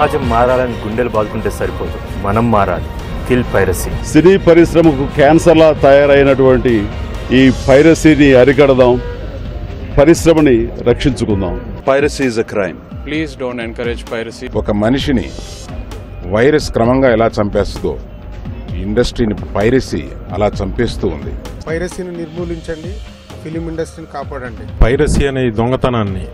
సమాజం మారాలని గుండెలు బాదుకుంటే సరిపోదు, మనం మారాలి. Kill piracy. సినీ పరిశ్రమకు క్యాన్సర్లా తయారైనటువంటి ఈ పైరసీని అరికడదాం, పరిశ్రమని రక్షించుకుందాం. Piracy is a crime. Please don't encourage piracy. ఒక మనిషిని వైరస్ క్రమంగా ఎలా చంపేస్తుందో ఇండస్ట్రీని పైరసీ అలా చంపేస్తూ ఉంది. పైరసీని నిర్మూలించండి, ఫిలిం ఇండస్ట్రీని కాపాడండి. పైరసీ అనే దొంగతనాన్ని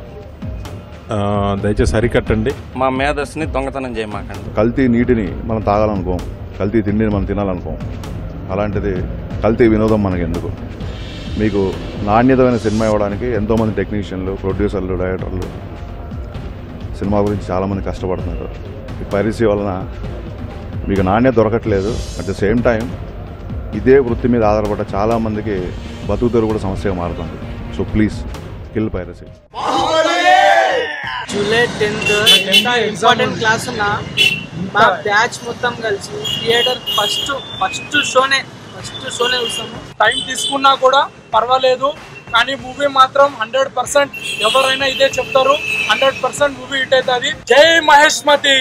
దయచేసి అరికట్టండి. మా మేధస్సుని దొంగతనం చేయమాకండి. కల్తీ నీటిని మనం తాగాలనుకోం, కల్తీ తిండిని మనం తినాలనుకోం. అలాంటిది కల్తీ వినోదం మనకి ఎందుకు? మీకు నాణ్యతమైన సినిమా ఇవ్వడానికి ఎంతోమంది టెక్నీషియన్లు, ప్రొడ్యూసర్లు, డైరెక్టర్లు సినిమా గురించి చాలామంది కష్టపడుతున్నారు. ఈ పైరసీ వలన మీకు నాణ్యత దొరకట్లేదు. అట్ ద సేమ్ టైం ఇదే వృత్తి మీద ఆధారపడ్డ చాలామందికి బతుకుతారు కూడా సమస్యగా మారుతుంది. So please kill piracy. July 10th important class ఉన్నా మా బ్యాచ్ మొత్తం కలిసి థియేటర్ ఫస్ట్ షోనే చూస్తాము. టైం తీసుకున్నా కూడా పర్వాలేదు, కానీ మూవీ మాత్రం 100% ఎవరైనా ఇదే చెప్తారు, 100% మూవీ హిట్ అవుతుంది. జై మహేష్మతి.